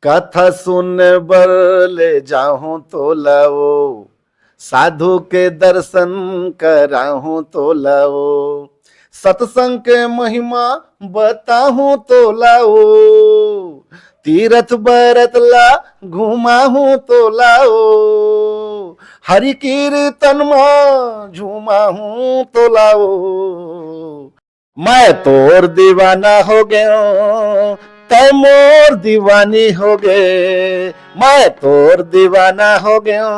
कथा सुन बर ले जाहूं तो लाओ, साधु के दर्शन कराहूं तो लाओ, सत्संग के महिमा बताहूं तो लाओ, तीरथ बरत ला घुमाहूं तो लाओ, हरि कीर्तन में झूमाहूं तो लाओ। मैं तोर दीवाना हो गया, तै मोर दीवानी हो गए। मैं तोर दीवाना हो गया,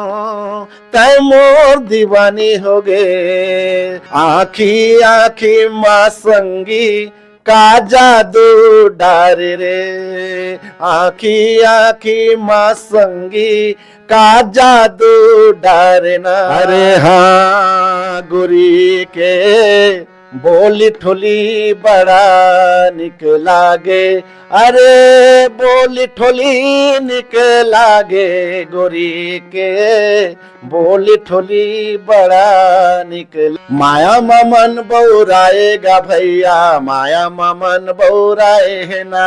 तै मोर दीवानी हो गए। आखी आखी माँ संगी का जादू डार रे, आखी आखी माँ संगी का जादू डारना। अरे हाँ गोरी के बोली ठोली बड़ा निक लागे, अरे बोली ठोली निक लागे, गोरी के बोली ठोली बड़ा निक। माया ममन बौराएगा भैया, माया ममन बौराए है ना,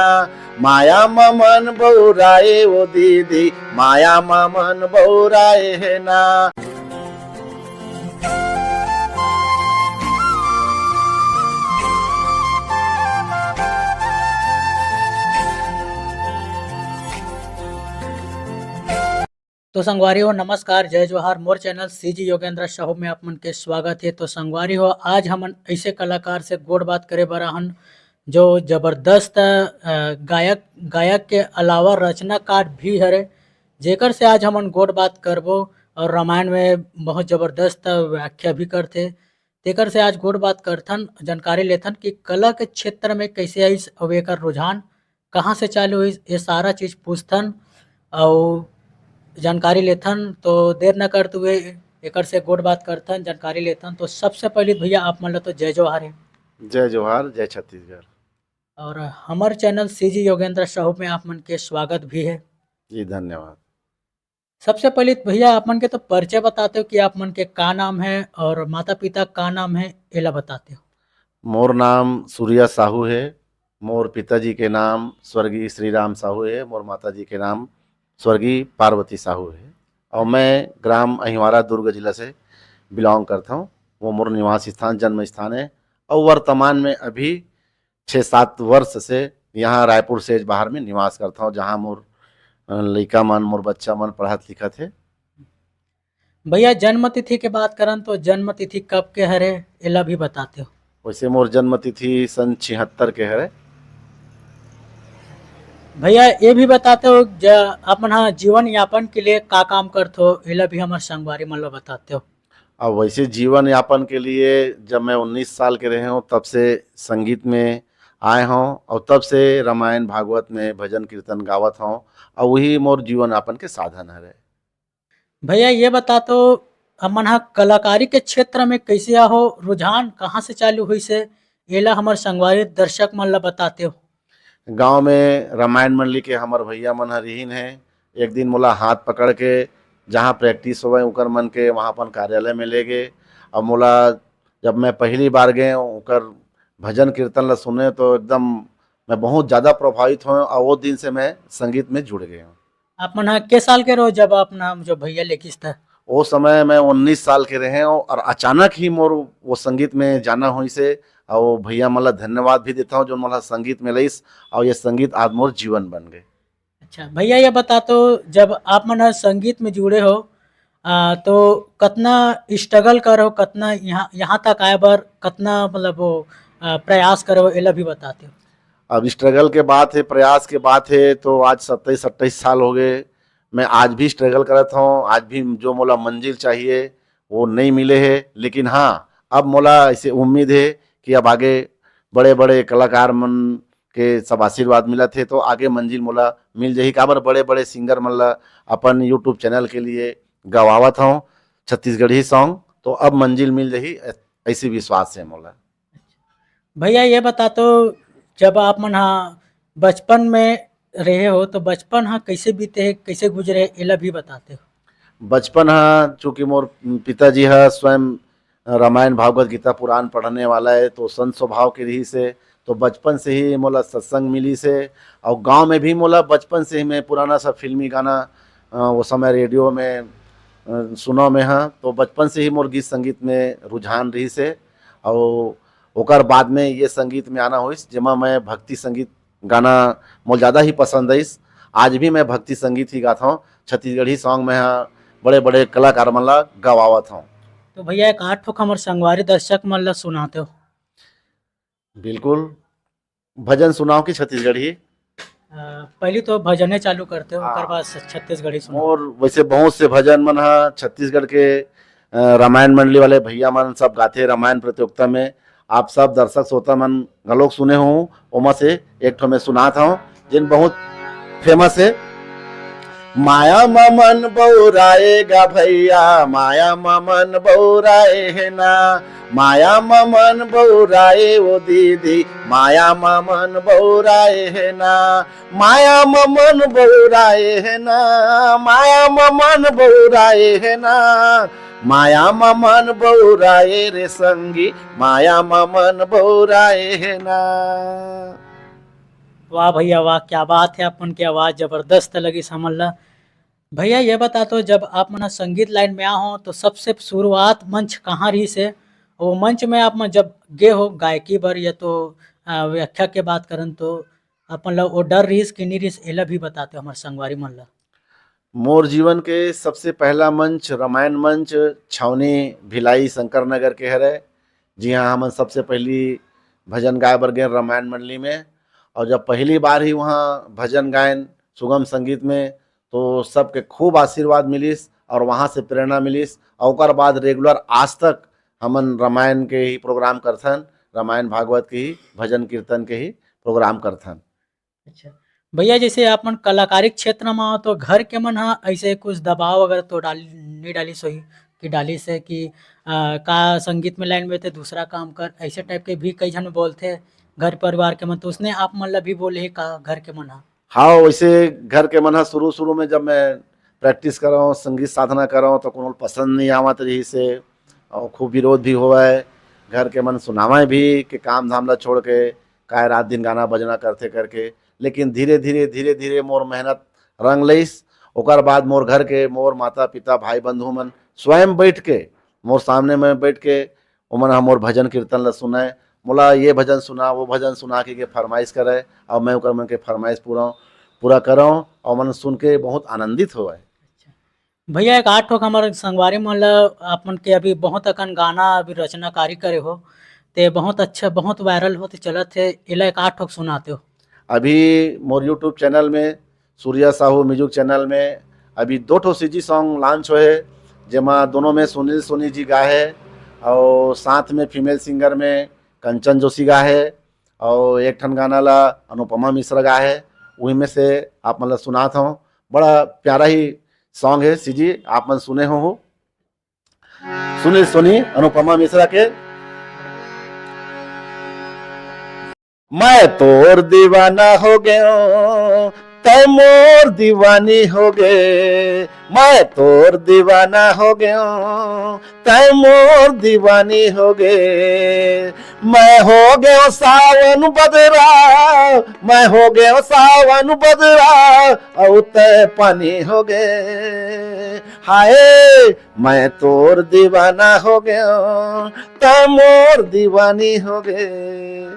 माया ममन बौराए वो दीदी, माया ममन बौराए है ना। तो संगवारी हो नमस्कार, जय जोहार। मोर चैनल सीजी योगेंद्र साहू में आप मन के स्वागत है। तो संगवारी हो आज हम ऐसे कलाकार से गोड़ बात करे बराहन जो जबरदस्त गायक के अलावा रचनाकार भी हरे, जेकर से आज हमन गोड़ बात करबो और रामायण में बहुत जबरदस्त व्याख्या भी करथे। तेकर से आज गोड़ बात करथन, जानकारी लेथन कि कला के क्षेत्र में कैसे आई और एकर रुझान कहाँ से चालू हुई, ये सारा चीज़ पूछथन और जानकारी लेथन। तो देर न करते हुए एकर से गोड़ बात करथन, जानकारी लेथन। तो सबसे पहले भैया आप मन ला तो जय जोहार है। जय जोहार, जय छत्तीसगढ़। और हमार चैनल सीजी योगेंद्र साहू में आप मन के स्वागत भी है जी धन्यवाद। सबसे पहले भैया आप मन के तो परिचय बताते हो कि आप मन के का नाम है और माता पिता का नाम है, एला बताते हो। मोर नाम सूर्या साहू है। मोर पिताजी के नाम स्वर्गीय श्री राम साहू है। मोर माताजी के नाम स्वर्गीय पार्वती साहू है। और मैं ग्राम अहिवारा दुर्ग जिला से बिलोंग करता हूँ। वो मोर निवास स्थान जन्म स्थान है। और वर्तमान में अभी 6-7 वर्ष से यहाँ रायपुर से बाहर में निवास करता हूँ, जहाँ मोर लड़का मन मोर बच्चा मन पढ़त लिखत है। भैया जन्म तिथि के बात करन तो जन्म तिथि कब के हरे, एला भी बताते हो। वैसे मोर जन्म तिथि सन 76 के है। भैया ये भी बताते हो अपन हाँ जीवन यापन के लिए का काम करते हो, एला भी हमारे संगवारी मन ला बताते हो। अब वैसे जीवन यापन के लिए जब मैं 19 साल के रहे हूँ तब से संगीत में आए हूँ, और तब से रामायण भागवत में भजन कीर्तन गावत हूँ, और वही मोर जीवन यापन के साधन है। भैया ये बता तो हमन हाँ कलाकारी के क्षेत्र में कैसे हो, रुझान कहाँ से चालू हुई से, एला हमारे संगवारी दर्शक मन ला बताते हो। गांव में रामायण मंडली के हमार भैया मन हरिहीन है। एक दिन मोला हाथ पकड़ के जहाँ प्रैक्टिस होवे उकर मन के वहाँ अपन कार्यालय में ले गए। और मोला जब मैं पहली बार गए उकर भजन कीर्तन ला सुने तो एकदम मैं बहुत ज़्यादा प्रभावित हुए, और वो दिन से मैं संगीत में जुड़ गया हूँ। आप मन हाँ के साल के रहो जब अपना जो भैया लेखिस था। वो समय मैं 19 साल के रहे हूँ, और अचानक ही मोर वो संगीत में जाना हुई से। और वो भैया मला धन्यवाद भी देता हूँ जो मला संगीत में लईस, और ये संगीत आज मोर जीवन बन गए। अच्छा भैया ये बता तो जब आप मन हाँ संगीत में जुड़े हो तो कतना स्ट्रगल करो, कतना यहाँ तक आए बर कतना मतलब वो प्रयास करो, एला भी बताते हो। अब स्ट्रगल के बात है, प्रयास के बात है, तो आज 27-28 साल हो गए। मैं आज भी स्ट्रगल करता हूँ। आज भी जो मोला मंजिल चाहिए वो नहीं मिले है, लेकिन हाँ अब मोला ऐसे उम्मीद है कि अब आगे बड़े बड़े कलाकार मन के सब आशीर्वाद मिला थे तो आगे मंजिल मोला मिल जाही। काबर बड़े बड़े सिंगर मन ला अपन यूट्यूब चैनल के लिए गवावत हूँ छत्तीसगढ़ी सॉन्ग, तो अब मंजिल मिल जाही, ऐसी विश्वास है मोला। भैया ये बता तो जब आप मन हाँ बचपन में रहे हो तो बचपन हाँ कैसे बीते है, कैसे गुजरे, एला भी बताते हो। बचपन हाँ चूँकि मोर पिताजी है स्वयं रामायण भागवत गीता पुराण पढ़ने वाला है, तो संत स्वभाव के रही से तो बचपन से ही मोला सत्संग मिली से, और गांव में भी मोला बचपन से ही मैं पुराना सब फिल्मी गाना वो समय रेडियो में सुनो में हाँ, तो बचपन से ही मोर गीत संगीत में रुझान रही से। और ओकर बाद में ये संगीत में आना होइस जेमा मैं भक्ति संगीत गाना मोल ज़्यादा ही पसंद है। आज भी मैं भक्ति संगीत ही गाता हूँ, छत्तीसगढ़ी सॉन्ग में हाँ बड़े बड़े कलाकार मन ला गवावत हूँ। तो भैया एक आठ ठोक हमर संगवारी दर्शक मन ला सुनाते हो। बिल्कुल, भजन सुनाओ कि छत्तीसगढ़ी? पहली तो भजने चालू करते हो, हाँ। ओकर बाद छत्तीसगढ़ी सुनाओ। और वैसे बहुत से भजन मन हा छत्तीसगढ़ के रामायण मंडली वाले भैया मन सब गाथे रामायण प्रतियोगिता में। आप सब दर्शक श्रोता मन घलोक सुने हो, ओमा से एक ठो मैं सुनाता हूँ जिन बहुत फेमस है। माया ममन बौराएगा भैया, माया ममन बौराए है ना, माया ममन बौराए वो दीदी, माया ममन बौराए है ना, माया ममन बौराए है ना, माया ममन बौराए है ना, माया ममन बौराए रे संगी, माया ममन बौराए है ना। वाह भैया वाह, क्या बात है, अपन की आवाज जबरदस्त लगी समझ ला। भैया ये बता तो जब आप मना संगीत लाइन में आ हो तो सबसे शुरुआत मंच कहाँ रही से, वो मंच में आप मन जब गे हो गायकी बर या तो व्याख्या के बात करन तो अपन ला वो डर रहीस कि नहीं रहीस, एला भी बताते हमारे संगवारी मन ला। मोर जीवन के सबसे पहला मंच रामायण मंच छावनी भिलाई शंकर नगर के हरे। जी हाँ, हम सबसे पहली भजन गाए बर गए रामायण मंडली में। और जब पहली बार ही वहाँ भजन गायन सुगम संगीत में तो सबके खूब आशीर्वाद मिलिस और वहाँ से प्रेरणा मिलिस। और ओकर बाद रेगुलर आज तक हमन रामायण के ही प्रोग्राम करथन, रामायण भागवत के ही भजन कीर्तन के ही प्रोग्राम करथन। अच्छा भैया, जैसे आप मन कलाकारिक क्षेत्र में हो तो घर के मन हा ऐसे कुछ दबाव अगर तो डाल नहीं डाली सोही कि डाली से कि का संगीत में लाइन में थे दूसरा काम कर, ऐसे टाइप के भी कई जन बोलते घर परिवार के मन, तो उसने आप मन ला भी बोले ही का घर के मन हा। हाँ, वैसे घर के मन शुरू शुरू में जब मैं प्रैक्टिस कर रहा हूँ, संगीत साधना कर रहा हूँ तो कोनो पसंद नहीं आवत रही से, और खूब विरोध भी हुआ है। घर के मन सुनावा भी कि काम धाम ला छोड़ के काय रात दिन गाना बजना करते करके। लेकिन धीरे धीरे मोर मेहनत रंग लईस। ओकर बाद मोर घर के मोर माता पिता भाई बंधु मन स्वयं बैठ के मोर सामने में बैठ के ओमन ह मोर भजन कीर्तन ला सुनाए, मोला ये भजन सुना वो भजन सुना के फरमाइश करे और मैं ओकर मन के फरमाइश पूरा करऊँ और मन सुन के बहुत आनंदित होए। भैया एक आठ ठोक हमारे संगवारी मन ला आपन के अभी बहुत अकन गाना अभी रचनाकारी करे हो, ते बहुत अच्छा बहुत वायरल होते चलत है, एला एक आठ ठोक सुनाते हो। अभी मोर यूट्यूब चैनल में सूर्या साहू म्यूजिक चैनल में अभी 2 ठो सीजी सॉन्ग लॉन्च हुए, जेमा दोनों में सुनील सोनी जी गाए है और साथ में फीमेल सिंगर में कंचन जोशी गाए है और एक ठन गाना ला अनुपमा मिश्रा गाए है। वही में से आप मतलब सुनाता हूँ, बड़ा प्यारा ही सॉन्ग है सीजी, आप मन सुने हो सुनील सोनी अनुपमा मिश्रा के। मैं तोर दीवाना हो गया तै मोर दीवानी हो गए, मैं तोर दीवाना हो गया तै मोर दीवानी हो गए, मैं हो गया सावन बदरा, मैं हो गया सावन बदरा और तै पानी हो गए, हाय मैं तोर दीवाना हो गया तै मोर दीवानी हो गए।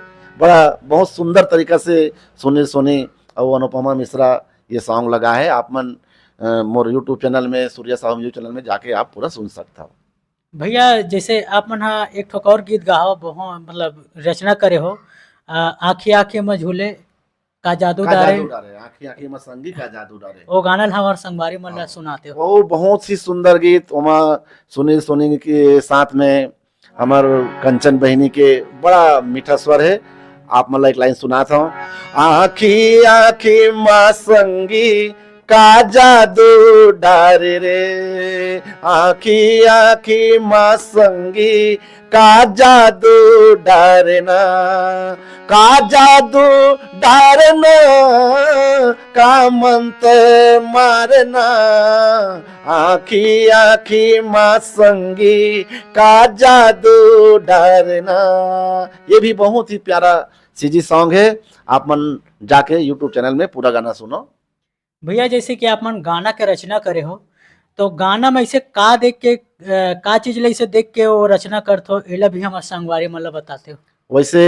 बड़ा बहुत सुंदर तरीका से सुनील सोनी और अनुपमा मिश्रा ये सॉन्ग लगा है। आप मन मोर यूट्यूब चैनल में सूर्या साहू म्यूजिक चैनल में जाके आप पूरा सुन सकता हो। भैया जैसे आप मन हा एक ठोक और गीत गाओ बहुत मतलब रचना करे हो, आँखी आँखी में झूले का जादू डारे, आँखी आँखी में संगी का जादू डारे, वो गाना ला हमारे संगवारी मन ला सुनाते हो। वो बहुत ही सुंदर गीत, ओमा सुनील सोनी के साथ में हमार कंचन बहनी के बड़ा मीठा स्वर है। आप मतलब एक लाइन सुनाता हूँ, आँखी आँखी माँ संगी का जादू डारे रे, आँखी आँखी माँ संगी का जादू डारना, का जादू डारना का मंत्र मारना, आँखी आँखी माँ संगी का जादू डारना। ये भी बहुत ही प्यारा सीजी सॉन्ग है। आप मन जाके यूट्यूब चैनल में पूरा गाना सुनो। भैया जैसे कि आप मन गाना के रचना करे हो, तो गाना में ऐसे का देख के का चीज ले इसे देख के वो रचना करते हो, एला भी हमारे संगवारी मतलब बताते हो। वैसे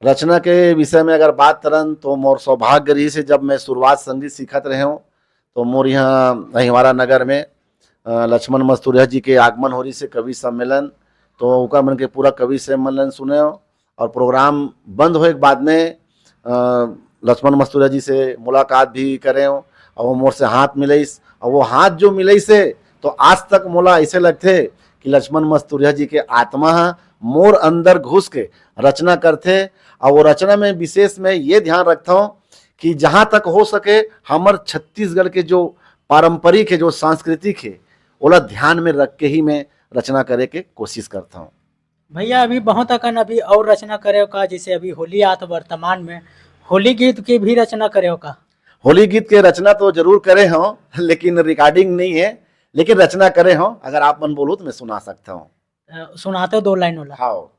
रचना के विषय में अगर बात करन तो मोर सौभाग्य रही से जब मैं शुरुआत संगीत सीखत रहे हूँ तो मोर यहाँ अहिवारा नगर में लक्ष्मण मस्तूरिया जी के आगमन हो रही से कवि सम्मेलन, तो ओका मन के पूरा कवि सम्मेलन सुने हो। और प्रोग्राम बंद होए के बाद में लक्ष्मण मस्तूरिया जी से मुलाकात भी करे हो और वो मोर से हाथ मिलईस, और वो हाथ जो मिलईस है तो आज तक मोला ऐसे लगते कि लक्ष्मण मस्तूरिया जी के आत्मा मोर अंदर घुस के रचना करते। और वो रचना में विशेष मैं ये ध्यान रखता हूँ कि जहाँ तक हो सके हमार छत्तीसगढ़ के जो पारंपरिक है, जो सांस्कृतिक है, ओला ध्यान में रख के ही मैं रचना करे के कोशिश करता हूँ। भैया अभी बहुत अकन अभी और रचना करे हो का, जैसे अभी होली आत वर्तमान में होली गीत की भी रचना करे हो का। होली गीत के रचना तो जरूर करे हों लेकिन रिकॉर्डिंग नहीं है, लेकिन रचना करे हों। अगर आप मन बोलो तो मैं सुना सकता हूँ। सुनाते हो 2 लाइन वाला। हाँ।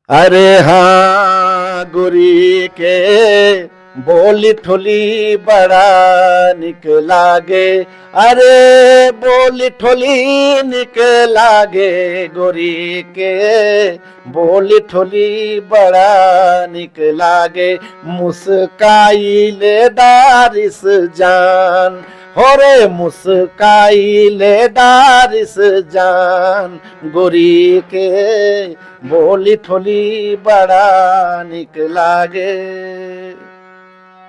अरे हाँ गुरी के बोली ठोली बड़ा निक लागे, अरे बोली ठोली निक लागे, गोरी के बोली ठोली बड़ा निक लागे, मुस्काई ले दारिस जान, हो रे मुस्काई ले दारिस जान, गोरी के बोली ठोली बड़ा निक लागे।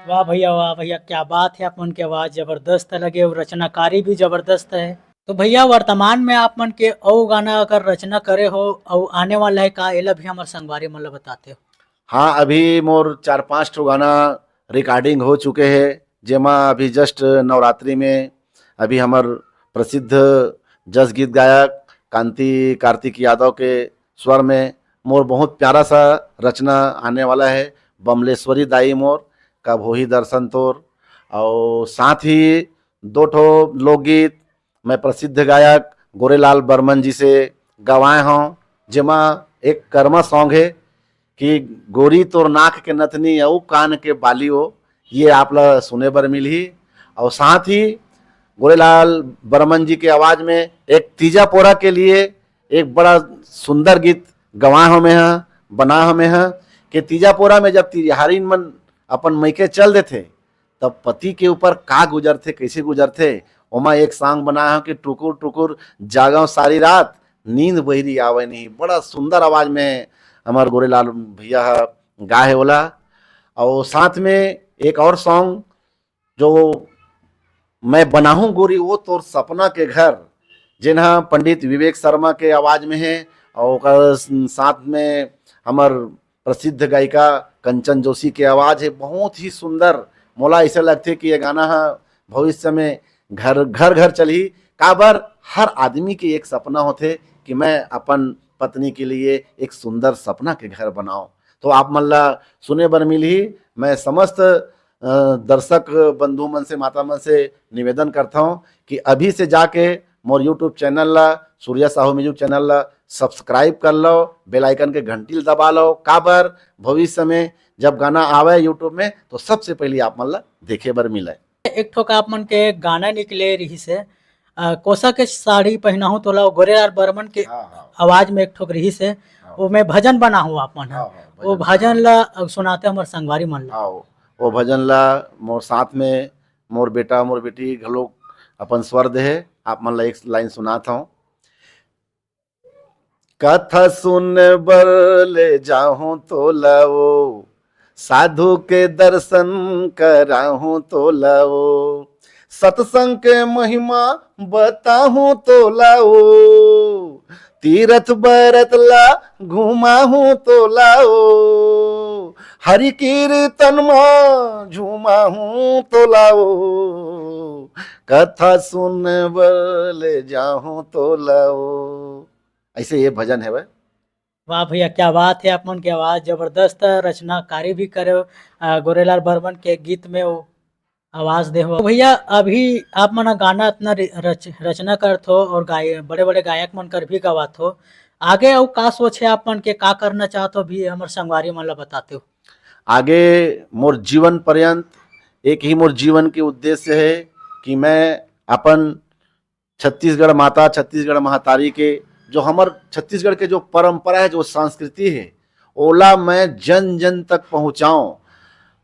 वाह भैया क्या बात है, आप मन की आवाज जबरदस्त लगे और रचनाकारी भी जबरदस्त है। तो भैया वर्तमान में आप मन के औ गाना अगर रचना करे हो और आने वाला है का, एला भी हमारे संगवारी मतलब बताते हो। हाँ, अभी मोर 4-5 ठो गाना रिकॉर्डिंग हो चुके हैं, जेमा अभी जस्ट नवरात्रि में अभी हमार प्रसिद्ध जस गीत गायक कांति कार्तिक यादव के स्वर में मोर बहुत प्यारा सा रचना आने वाला है, बमलेश्वरी दाई मोर कब हो ही दर्शन तोर। और साथ ही 2 ठो लोकगीत मैं प्रसिद्ध गायक गोरेलाल बर्मन जी से गवाए हूँ, जेमा एक कर्मा सॉन्ग है कि गोरी तोर नाक के नथनी औ कान के बाली हो, ये आप ला सुने बर मिली। और साथ ही गोरेलाल बर्मन जी के आवाज़ में एक तीजा पोरा के लिए एक बड़ा सुंदर गीत गवाए हमें हैं, बना हमें हैं कि तीजा पोरा में जब तिहारीन मन अपन मैके चल देते तब पति के ऊपर का गुजरते, कैसे गुजरते, ओमा एक सॉन्ग बनाया है कि टुकुर टुकुर जागाओ सारी रात नींद बहरी आवे नहीं। बड़ा सुंदर आवाज़ में हमार गोरेलाल भैया गाए होला। और साथ में एक और सॉन्ग जो मैं बना हूँ गोरी वो तोर सपना के घर, जिन्हा पंडित विवेक शर्मा के आवाज़ में है, और साथ में हमार प्रसिद्ध गायिका कंचन जोशी के आवाज़ है। बहुत ही सुंदर, मोला ऐसा लगते कि ये गाना भविष्य में घर घर घर चली काबर हर आदमी के एक सपना होते कि मैं अपन पत्नी के लिए एक सुंदर सपना के घर बनाऊं। तो आप मल्ला सुने बर मिली। मैं समस्त दर्शक बंधु मन से, माता मन से निवेदन करता हूं कि अभी से जाके मोर यूट्यूब चैनल ला, सूर्या साहू म्यूजिक चैनल ला सब्सक्राइब कर लो, बेल आइकन के घंटी दबा लो, काबर भविष्य में जब गाना आवे यूट्यूब में तो सबसे पहले आप मन ला देखे बर मिले। एक ठोक आप मन के गाना निकले रही से कोसा के साड़ी पहनाहू तोला गोरेलाल बर्मन के आवाज में एक ठोक रही से वो मैं भजन बना हूँ आप मन वो भजन ला सुनाते हमारे संगवारी मन ला। वो भजन ला मोर साथ में मोर बेटा मोर बेटी घलोक अपन स्वर दे है, आप मन ला एक लाइन सुनाता हूँ। कथा सुन बर ले जाऊं तो लाओ, साधु के दर्शन कराहूं तो लाओ, सत्संग के महिमा बताहूं तो लाओ, तीर्थ बरत ला घुमाहूं तो लाओ, हरि कीर्तन में झूमाहूं तो लाओ, कथा सुन बर ले जाऊं तो लाओ। ऐसे ये भजन है। वाह भैया क्या बात है, आप मन की आवाज जबरदस्त, रचनाकारी भी करे गोरेलाल बर्मन के गीत में वो आवाज दे हो। तो भैया अभी आप मन गाना इतना रचना करत हो और बड़े बड़े गायक मन कर भी गवात हो, आगे अउ का सोच है आपन के का करना चाहते हो भी हमर संगवारी मन ला बताते हो। आगे मोर जीवन पर्यंत एक ही मोर जीवन के उद्देश्य है कि मैं अपन छत्तीसगढ़ माता छत्तीसगढ़ महातारी के जो हमर छत्तीसगढ़ के जो परंपरा है जो संस्कृति है ओला मैं जन जन तक पहुंचाऊं,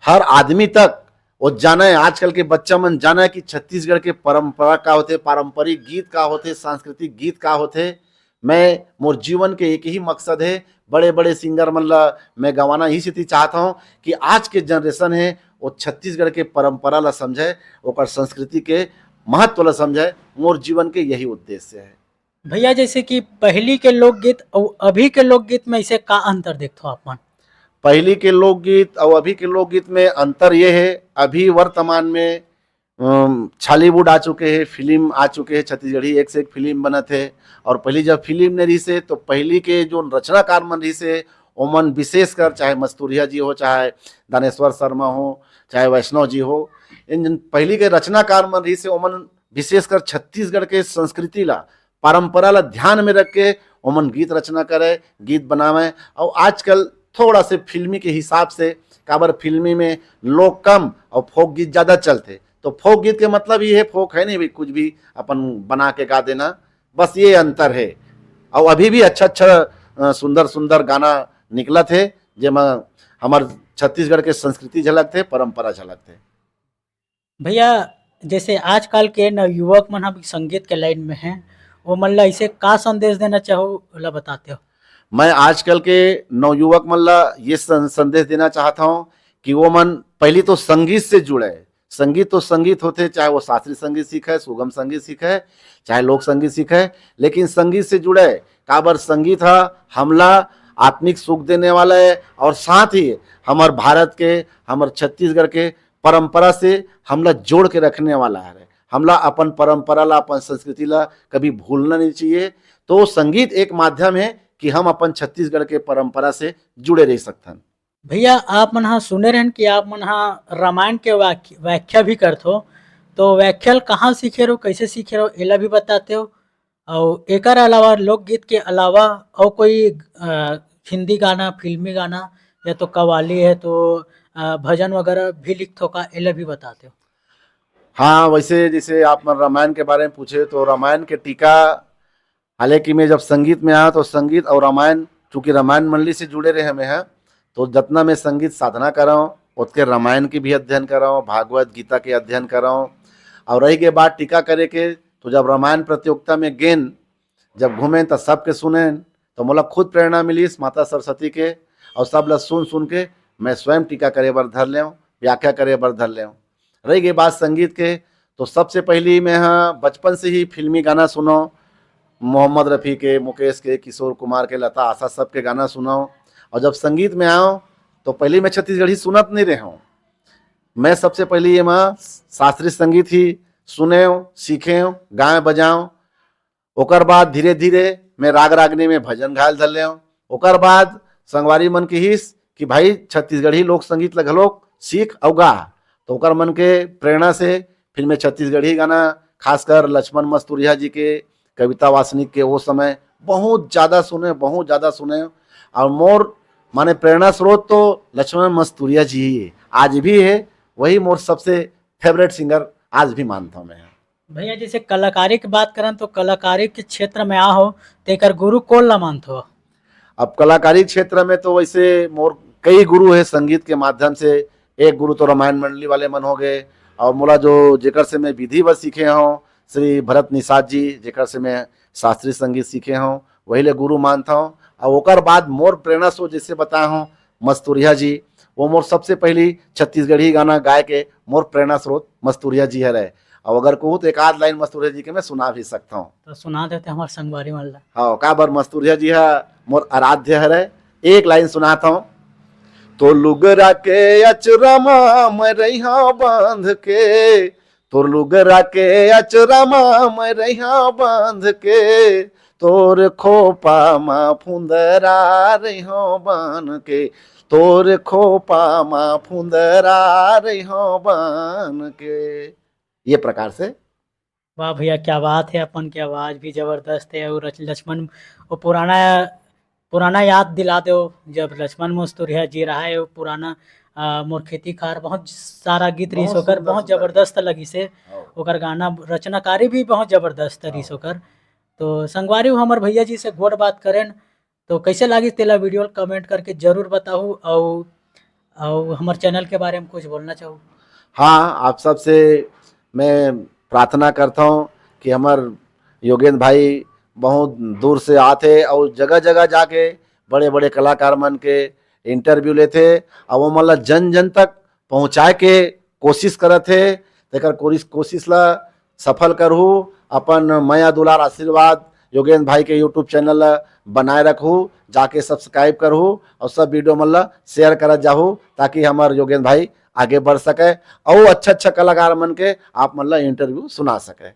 हर आदमी तक वो जाने, आजकल के बच्चा मन जाने कि छत्तीसगढ़ के परंपरा का होते, पारंपरिक गीत का होते, सांस्कृतिक गीत का होते। मैं मोर जीवन के एक ही मकसद है, बड़े बड़े सिंगर मन ला मैं गवाना ही सिति चाहता हूँ कि आज के जनरेशन है वो छत्तीसगढ़ के परंपरा ला समझे, ओकर संस्कृति के महत्व ला समझे। मोर जीवन के यही उद्देश्य है। भैया जैसे कि पहली के लोकगीत और अभी के लोकगीत में इसे का अंतर देखते हो आपन। पहली के लोकगीत और अभी के लोकगीत में अंतर ये है, अभी वर्तमान में छालीवुड आ चुके हैं, फिल्म आ चुके हैं, छत्तीसगढ़ी एक से एक फिल्म बना थे। और पहली जब फिल्म ने रही से तो पहली के जो रचनाकार मन रही से ओमन विशेषकर चाहे मस्तूरिया जी हो, चाहे दानेश्वर शर्मा हो, चाहे वैष्णव जी हो, इन पहली के रचनाकार मन रही से ओमन विशेषकर छत्तीसगढ़ के संस्कृति ला परंपरा ला ध्यान में रख के ओमन गीत रचना करे, गीत बनावे। और आजकल थोड़ा से फिल्मी के हिसाब से काबर फिल्मी में लोग कम और फोक गीत ज़्यादा चलते, तो फोक गीत के मतलब ये है, फोक है नहीं भाई कुछ भी अपन बना के गा देना, बस ये अंतर है। और अभी भी अच्छा अच्छा सुंदर सुंदर गाना निकला थे जेमा हमार छत्तीसगढ़ के संस्कृति झलक थे, परंपरा झलक थे। भैया जैसे आजकल के नवयुवक मन अभी संगीत के लाइन में हैं, वो मन ला इसे का संदेश देना चाहो ला बताते हो। मैं आजकल के नवयुवक मन ला ये संदेश देना चाहता हूँ कि वो मन पहली तो संगीत से जुड़े। संगीत तो संगीत होते, चाहे वो शास्त्रीय संगीत सीखे, सुगम संगीत सीखे, चाहे लोक संगीत सीखे, लेकिन संगीत से जुड़े। काबर संगीत है हमला आत्मिक सुख देने वाला है और साथ ही हमार भारत के, हमार छत्तीसगढ़ के परंपरा से हमला जोड़ के रखने वाला है। हमला अपन परंपरा ला, अपन संस्कृति ला कभी भूलना नहीं चाहिए। तो संगीत एक माध्यम है कि हम अपन छत्तीसगढ़ के परंपरा से जुड़े रह सकते हैं। भैया आप मन हा सुने रहन कि आप मन हा रामायण के व्याख्या भी करते हो, तो व्याख्या कहाँ सीखे रहो, कैसे सीखे रहो, एला भी बताते हो। और एकर अलावा लोकगीत के अलावा और कोई हिंदी गाना, फिल्मी गाना या तो कव्वाली है तो भजन वगैरह भी लिखते हो का, एला भी बताते हो। हाँ, वैसे जैसे आप रामायण के बारे में पूछे तो रामायण के टीका, हालांकि मैं जब संगीत में आया तो संगीत और रामायण, चूँकि रामायण मंडली से जुड़े रहे मैं हैं, तो जितना मैं संगीत साधना कर रहा हूँ उतने रामायण की भी अध्ययन कर रहा हूँ, भागवत गीता के अध्ययन कर रहा हूँ। और रही के बाद टीका करे के, तो जब रामायण प्रतियोगिता में गेन जब घूमे तो सबके सुने तो मोला खुद प्रेरणा मिली माता सरस्वती के, और सब लोग सुन सुन के मैं स्वयं टीका करे बर धर ले, व्याख्या करे बर धर ले। रही गई बात संगीत के, तो सबसे पहली मैं हाँ बचपन से ही फिल्मी गाना सुनो, मोहम्मद रफ़ी के, मुकेश के, किशोर कुमार के, लता आशा सब के गाना सुनाओ। और जब संगीत में आओ तो पहले मैं छत्तीसगढ़ी सुनत नहीं रहा हूँ, मैं सबसे पहले ये माँ शास्त्रीय संगीत ही सुने, सीखे, गाए बजाऊँ। ओकर बाद धीरे धीरे मैं राग रागनी में भजन घायल धर ले। ओकर बाद संगवारी मन की हिस कि भाई छत्तीसगढ़ी लोक संगीत लगलोक सीख और गा, तो ओकर मन के प्रेरणा से फिर मैं छत्तीसगढ़ी गाना, खासकर लक्ष्मण मस्तूरिया जी के, कविता वासनिक के वो समय बहुत ज़्यादा सुने। और मोर माने प्रेरणा स्रोत तो लक्ष्मण मस्तूरिया जी ही है, आज भी है, वही मोर सबसे फेवरेट सिंगर आज भी मानता हूँ मैं। भैया जैसे कलाकारी की बात करें तो कलाकारी के क्षेत्र में आ हो तो एकर गुरु कौन ला मानते हो। अब कलाकारी क्षेत्र में तो वैसे मोर कई गुरु है संगीत के माध्यम से। एक गुरु तो रामायण मंडली वाले मन हो गए, और मोला जो जेकर से मैं विधिवत सीखे हूँ श्री भरत निषाद जी, जेकर से मैं शास्त्रीय संगीत सीखे हूँ, वही ले गुरु मानता हूँ। और ओकर बाद मोर प्रेरणा स्रोत जैसे बताया हूँ मस्तूरिया जी, वो मोर सबसे पहली छत्तीसगढ़ी गाना गाय के मोर प्रेरणा स्रोत मस्तूरिया जी है रहे। और अगर कहूँ तो एक आध लाइन मस्तूरिया जी के मैं सुना भी सकता हूँ। तो सुना देते हमारे संगवारी मन ला। हाँ, का बार मस्तूरिया जी है मोर आराध्य है रहे। एक लाइन सुनाता हूँ। तो लुगरा के अचरमा मैं रहा बांध के, तो लुगरा के अचरमा मैं रहा बांध के, तोर खोपा मा फुंदरा रहा बांध के, तोर खोपा मा फुंदरा रहा बांध के। ये प्रकार से वाह भैया, क्या बात है! अपन की आवाज़ भी ज़बरदस्त है और लक्ष्मण वो पुराना पुराना याद दिला दो, जब लक्ष्मण मुस्तुरिया जी रहा है वो पुराना मोर खेती खार बहुत सारा गीत रहीस बहुत ओकर, सुंदर बहुत सुंदर जबरदस्त लगी से। हाँ ओकर गाना रचनाकारी भी बहुत जबरदस्त रहीस हाँ। ओकर। तो संगवारी हो हमर भैया जी से गोड़ बात करेन, तो कैसे लागिस तेला वीडियो कमेंट करके ज़रूर बताहू। और हमारे चैनल के बारे में कुछ बोलना चाहूँ। हाँ, आप सबसे मैं प्रार्थना करता हूँ कि हमार योगेंद्र भाई बहुत दूर से आते और जगह जगह जाके बड़े बड़े कलाकार मन के इंटरव्यू लेते और वो मतलब जन जन तक पहुँचाए के कोशिश करत थे। तेकर कोशिश ला सफल करहू। अपन माया दुलार आशीर्वाद योगेंद्र भाई के यूट्यूब चैनल ला बनाए रखू, जाके सब्सक्राइब करहू और सब वीडियो मन ला शेयर करत जाहू, ताकि हमार योगेंद्र भाई आगे बढ़ सके और अच्छा अच्छा कलाकार मन के आप मतलब इंटरव्यू सुना सके।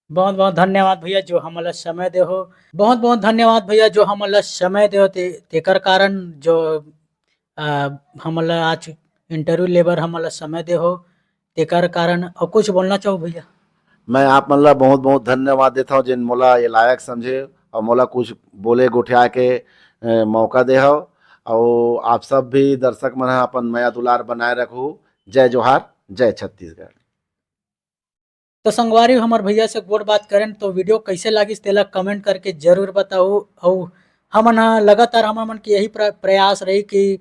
बहुत बहुत धन्यवाद भैया जो हमला समय दे हो। बहुत बहुत धन्यवाद भैया जो हमला समय दे हो, तेकर कारण जो हमला आज इंटरव्यू लेबर हमला समय दे हो, तेकर कारण और कुछ बोलना चाहूँ भैया। मैं आप मतलब बहुत बहुत धन्यवाद देता हूँ जिन मोला ये लायक समझे और मोला कुछ बोले गोठिया के मौका दे हो। और आप सब भी दर्शक मन ह अपन माया दुलार बनाए रखू। जय जोहार, जय छत्तीसगढ़। तो संगवारी हमार भैया से गोड़ बात करें तो वीडियो कैसे लागिस तेला कमेंट करके जरूर बताओ। और हमन लगातार हम मन के यही प्रयास रही कि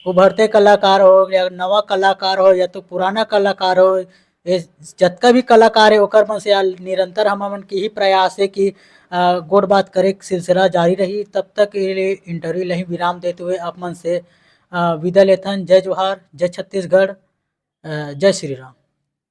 उभरते कलाकार हो या नवा कलाकार हो या तो पुराना कलाकार हो, ये जतका भी कलाकार है ओकर मन से निरंतर हम मन के यही प्रयास है कि गोड़ बात करे के सिलसिला जारी रही। तब तक ये लिए इंटरव्यू लही विराम देते हुए आप मन से विदा लेथन। जय जोहार, जय छत्तीसगढ़, जय श्री राम।